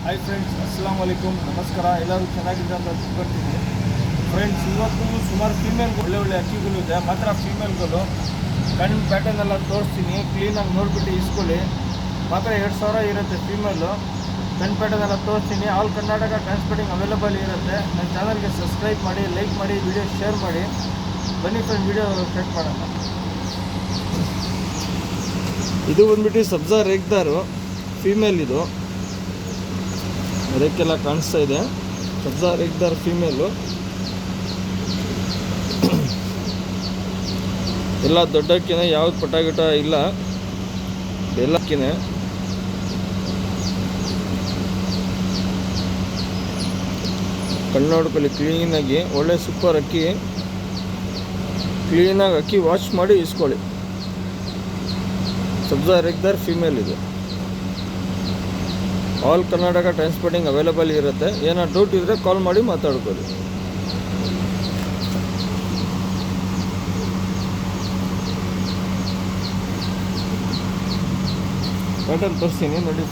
Hi friends, ಅಸ್ಸಲಾಮ್ ವಲೈಕುಮ್, ನಮಸ್ಕಾರ. ಎಲ್ಲರೂ ಚೆನ್ನಾಗಿದೆ ಅಂತ ತಿಳ್ಕೊಳ್ತೀನಿ. ಫ್ರೆಂಡ್ಸ್, ಇವತ್ತು ಸುಮಾರು ಫೀಮೇಲ್ಗಳು ಒಳ್ಳೆ ಅಕ್ಕಿಗಳು ಇದೆ. ಮಾತ್ರ ಫೀಮೇಲ್ಗಳು ಕಣ್ಣು ಪ್ಯಾಟರ್ನ್ ಎಲ್ಲ ತೋರಿಸ್ತೀನಿ. ಕ್ಲೀನಾಗಿ ನೋಡಿಬಿಟ್ಟು ಇಸ್ಕೊಳ್ಳಿ. ಮಾತ್ರ 2,000 ಇರುತ್ತೆ ಫೀಮೇಲು. ಕಣ್ಣು ಪ್ಯಾಟರ್ನ್ ಎಲ್ಲ ತೋರಿಸ್ತೀನಿ. ಆಲ್ ಕರ್ನಾಟಕ ಟ್ರಾನ್ಸ್ಪೋರ್ಟಿಂಗ್ ಅವೈಲೇಬಲ್ ಇರುತ್ತೆ. ನನ್ನ ಚಾನಲ್ಗೆ ಸಬ್ಸ್ಕ್ರೈಬ್ ಮಾಡಿ, ಲೈಕ್ ಮಾಡಿ, ವಿಡಿಯೋ ಶೇರ್ ಮಾಡಿ. ಬನ್ನಿ ಫ್ರೆಂಡ್, ವಿಡಿಯೋ ಸ್ಟಾರ್ಟ್ ಮಾಡೋಣ. ಇದು ಬಂದ್ಬಿಟ್ಟು ಸಬ್ಜಾ ರೇಗ್ದಾರು ಫೀಮೇಲ್. ಇದು ರೇಕೆಲ್ಲ ಕಾಣಿಸ್ತಾ ಇದೆ. ಸಬ್ಜಾ ರೇಗ್ದಾರ್ ಫೀಮೇಲು. ಎಲ್ಲ ದೊಡ್ಡಕ್ಕಿನೇ, ಯಾವ್ದು ಪಟಾಗಿಟ ಇಲ್ಲ, ಎಲ್ಲಕ್ಕಿನೇ. ಕಣ್ಣು ನೋಡ್ಕೊಳ್ಳಿ ಕ್ಲೀನಾಗಿ. ಒಳ್ಳೆ ಸೂಪರ್ ಅಕ್ಕಿ. ಕ್ಲೀನಾಗಿ ಅಕ್ಕಿ ವಾಶ್ ಮಾಡಿ ಇಸ್ಕೊಳ್ಳಿ. ಸಬ್ಜಾ ರೇಗ್ದಾರ್ ಫೀಮೇಲ್ ಇದು. ಆಲ್ ಕರ್ನಾಟಕ ಟ್ರಾನ್ಸ್ಪೋರ್ಟಿಂಗ್ ಅವೈಲೇಬಲ್ ಇರುತ್ತೆ. ಏನಾದ್ರು ಡೌಟ್ ಇದ್ದರೆ ಕಾಲ್ ಮಾಡಿ ಮಾತಾಡ್ಕೊಳ್ಳಿ. ಪ್ಯಾಟರ್ನ್ ತೋರಿಸ್ತೀನಿ ನೋಡಿ.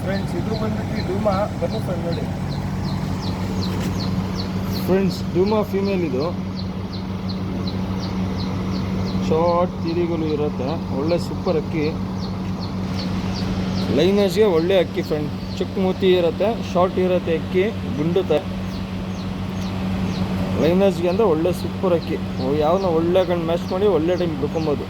ಫ್ರೆಂಡ್ಸ್, ಇದು ಬಂದ್ಬಿಟ್ಟು ಡೂಮಾ. ಬನ್ನಿ ಫ್ರೆಂಡ್ ನೋಡಿ. ಫ್ರೆಂಡ್ಸ್, ಡೂಮಾ ಫೀಮೇಲ್ ಇದು. ಶಾರ್ಟ್ ತಿರಿಗಳು ಇರುತ್ತೆ. ಒಳ್ಳೆ ಸೂಪರ್ ಅಕ್ಕಿ. ಲೈನೇಜ್ಗೆ ಒಳ್ಳೆ ಅಕ್ಕಿ ಫ್ರೆಂಡ್. ಚಿಕ್ಕ ಮೂತಿ ಇರುತ್ತೆ, ಶಾರ್ಟ್ ಇರುತ್ತೆ ಅಕ್ಕಿ, ಗುಂಡುತ್ತೆ. ಲೈನೇಜ್ಗೆ ಅಂದರೆ ಒಳ್ಳೆ ಸೂಪರ್ ಅಕ್ಕಿ. ಯಾವನ್ನ ಒಳ್ಳೆ ಗಂಡು ಮ್ಯಾಚ್ ಮಾಡಿ ಒಳ್ಳೆ ಟೈಮ್ ಬಿಡ್ಕೊಬೋದು.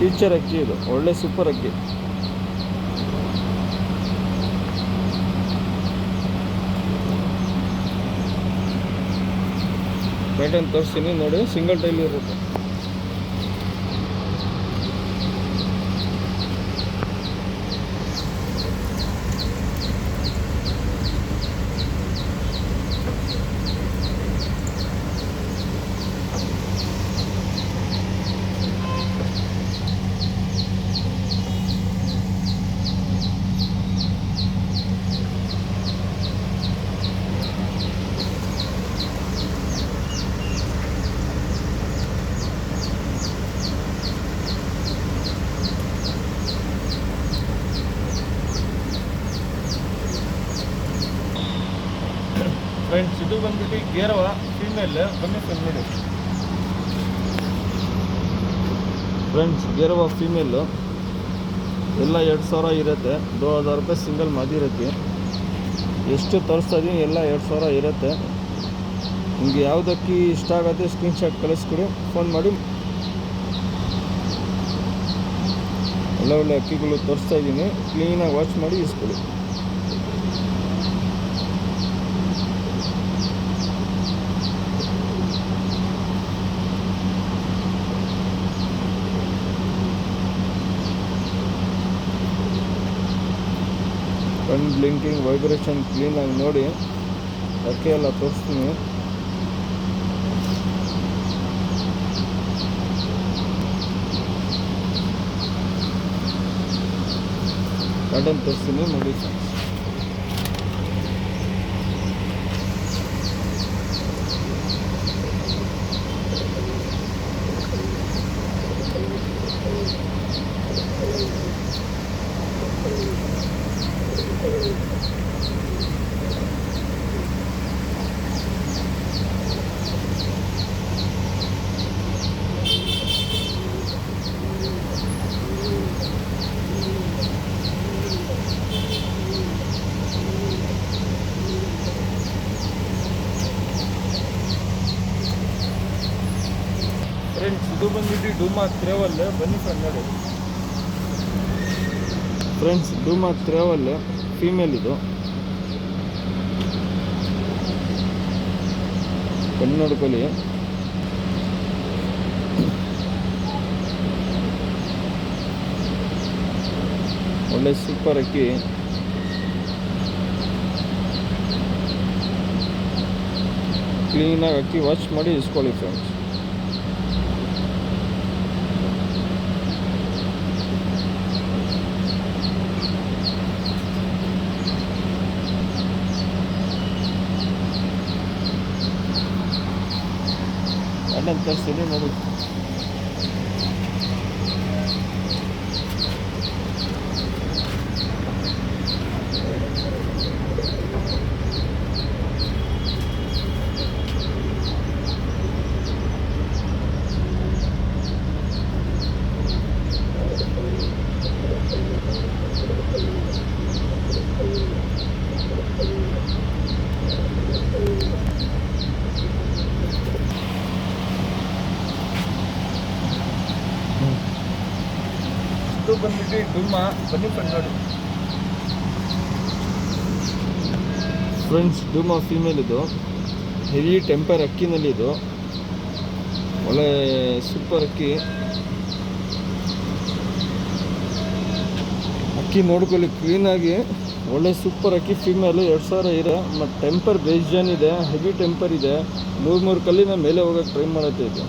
ಫ್ಯೂಚರ್ ಅಕ್ಕಿ ಇದು. ಒಳ್ಳೆ ಸೂಪರ್ ಅಕ್ಕಿ. ಪ್ಯಾಟರ್ನ್ ತೋರಿಸ್ತೀನಿ ನೋಡಿ. ಸಿಂಗಲ್ ಟೈಲ್ ಇರುತ್ತೆ. ಫ್ರೆಂಡ್ಸ್, ಇದು ಬಂದ್ಬಿಟ್ಟು ಗೇರವ ಫೀಮೇಲ್. ಬನ್ನಿ ಫ್ರೆಂಡ್ ನೋಡಿ. ಫ್ರೆಂಡ್ಸ್, ಗೇರವ ಫೀಮೇಲು. ಎಲ್ಲ 2,000 ಇರುತ್ತೆ. 2,000 ರೂಪಾಯಿ ಸಿಂಗಲ್ ಮಾದಿರಕ್ಕೆ. ಎಷ್ಟು ತರಿಸ್ತಾ ಇದ್ದೀನಿ ಎಲ್ಲ 2,000 ಇರುತ್ತೆ. ನಿಮಗೆ ಯಾವುದಕ್ಕಿ ಇಷ್ಟ ಆಗುತ್ತೆ ಸ್ಕ್ರೀನ್ಶಾಟ್ ಕಳಿಸ್ಕೊಡಿ, ಫೋನ್ ಮಾಡಿ. ಒಳ್ಳೆ ಅಕ್ಕಿಗಳು ತೋರಿಸ್ತಾ ಇದ್ದೀನಿ. ಕ್ಲೀನಾಗಿ ವಾಶ್ ಮಾಡಿ ಇಸ್ಕೊಳ್ಳಿ. ಕಣ್ಣು ಬ್ಲಿಂಕಿಂಗ್, ವೈಬ್ರೇಷನ್ ಕ್ಲೀನಾಗಿ ನೋಡಿ. ಅಕ್ಕಿ ಎಲ್ಲ ತೋರಿಸ್ತೀನಿ. ಪ್ಯಾಟರ್ನ್ ತೋರಿಸ್ತೀನಿ ನೋಡಿ. ಫ್ರೆಂಡ್ಸ್, ಇದು ಬಂದ್ಬಿಟ್ಟು ಡೂಮಾ ತ್ರೇವಲ್. ಬನ್ನಿ ಫ್ರೆಂಡ್ ನೋಡಿ. ಫ್ರೆಂಡ್ಸ್, ಡೂಮಾ ತ್ರೇವಲ್ ಫೀಮೇಲ್ ಇದು. ಕಣ್ಣು ನೋಡ್ಕೊಳ್ಳಿ. ಒಳ್ಳೆ ಸೂಪರ್ ಅಕ್ಕಿ. ಕ್ಲೀನಾಗಿ ಅಕ್ಕಿ ವಾಶ್ ಮಾಡಿ ಇಸ್ಕೊಳ್ಳಿ ಫ್ರೆಂಡ್ಸ್. ಅದನ್ನು ತರಿಸ್ತೀನಿ ನೋಡಿ. ಬಂದ್ಬಿಟ್ಟು ಡುಮ್ಮಾ ಬನ್ನಿ ಫ್ರೆಂಡ್ ನೋಡಿ ಫ್ರೆಂಡ್ಸ್. ಡುಮ್ಮಾ ಫೀಮೇಲ್ ಇದು, ಹೆವಿ ಟೆಂಪರ್ ಅಕ್ಕಿನಲ್ಲಿದು, ಒಳ್ಳೆ ಸೂಪರ್ ಅಕ್ಕಿ. ಅಕ್ಕಿ ನೋಡ್ಕೊಳ್ಳಿ ಕ್ಲೀನಾಗಿ, ಒಳ್ಳೆ ಸೂಪರ್ ಅಕ್ಕಿ. ಫೀಮೇಲು 2000 ಇದೆ ಮತ್ತು ಟೆಂಪರ್ ಬೇಜಾನ್ ಇದೆ, ಹೆವಿ ಟೆಂಪರ್ ಇದೆ. 3 ಕಲ್ಲಿನ ಮೇಲೆ ಹೋಗೋಕ್ಕೆ ಟ್ರೈ ಮಾಡುತ್ತೆ ಇದು.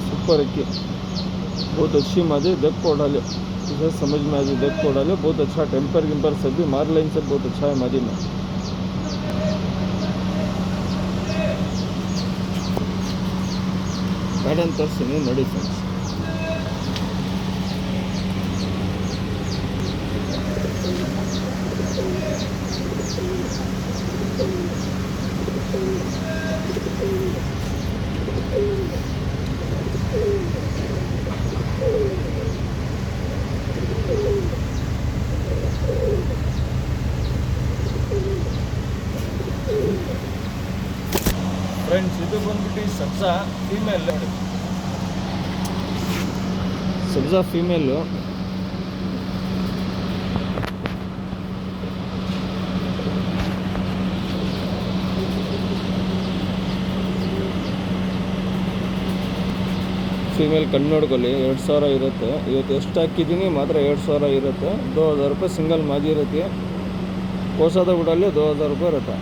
सुपर अक्की बहुत अच्छी मादी, देख को डाले इसे समझ में आ जाए, देख को डाले बहुत अच्छा। टेम्पर गिम्पर सभी मार लाइन से बहुत अच्छा है मादी में। पैटर्न तोरिस्ತೀನಿ ನೋಡಿ फ्रेंड्स। फ्रेंड्स ಇದು ಬಂದ್ಬಿಟ್ಟು ಸಬ್ಜಾ ಫೀಮೇಲ್ ನೋಡಿ, ಸಬ್ಜಾ ಫೀಮೇಲ್ ಫೀಮೇಲ್ ಕಣ್ಣು ನೋಡ್ಕೊಳ್ಳಿ 2000 ಇರುತ್ತೆ। ಇವತ್ತು ಎಷ್ಟು ಹಾಕಿದ್ದೀನಿ ಮಾತ್ರ 2000 ಇರುತ್ತೆ। 2000 ರೂಪಾಯಿ ಸಿಂಗಲ್ ಮಾದಿ ಇರುತ್ತೆ, ಕೋಸಾದ ಬಿಡಲ್ಲಿ 2000 ರೂಪಾಯಿ ಇರುತ್ತೆ।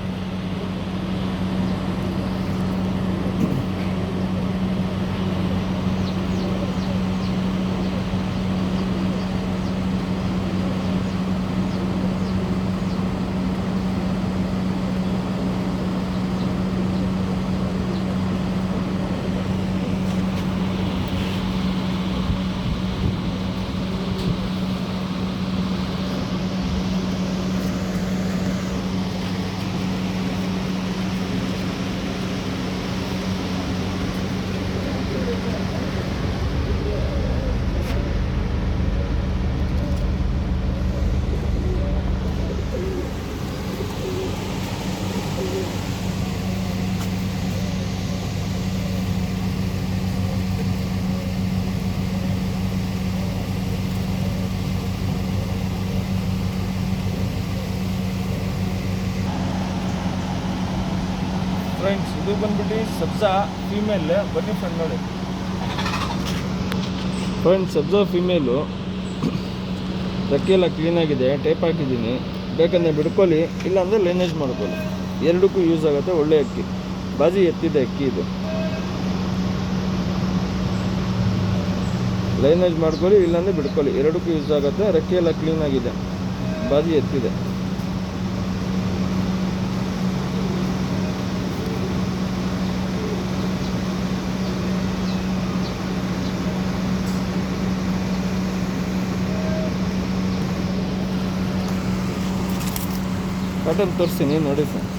ಫ್ರೆಂಡ್ಸ್ ಇದು ಬಂದ್ಬಿಟ್ಟು ಸಬ್ಜಾ ಫೀಮೇಲ್, ಬನ್ನಿ ಫ್ರೆಂಡ್ ನೋಡಿ ಫ್ರೆಂಡ್ಸ್। ಸಬ್ಜಾ ಫೀಮೇಲು ರೆಕ್ಕೆ ಎಲ್ಲ ಕ್ಲೀನಾಗಿದೆ, ಟೇಪ್ ಹಾಕಿದ್ದೀನಿ, ಬೇಕಂದರೆ ಬಿಡ್ಕೊಳ್ಳಿ, ಇಲ್ಲಾಂದರೆ ಲೈನೇಜ್ ಮಾಡ್ಕೊಳ್ಳಿ, ಎರಡಕ್ಕೂ ಯೂಸ್ ಆಗುತ್ತೆ। ಒಳ್ಳೆ ಅಕ್ಕಿ, ಬಾಜಿ ಎತ್ತಿದೆ ಅಕ್ಕಿ ಇದು, ಲೈನೇಜ್ ಮಾಡ್ಕೊಳ್ಳಿ ಇಲ್ಲಾಂದರೆ ಬಿಡ್ಕೊಳ್ಳಿ, ಎರಡಕ್ಕೂ ಯೂಸ್ ಆಗುತ್ತೆ। ರೆಕ್ಕೆ ಎಲ್ಲ ಕ್ಲೀನಾಗಿದೆ, ಬಾಜಿ ಎತ್ತಿದೆ। पैटर्न तोरिस्ತೀನಿ ನೋಡಿ ಫ್ರೆಂಡ್ಸ್।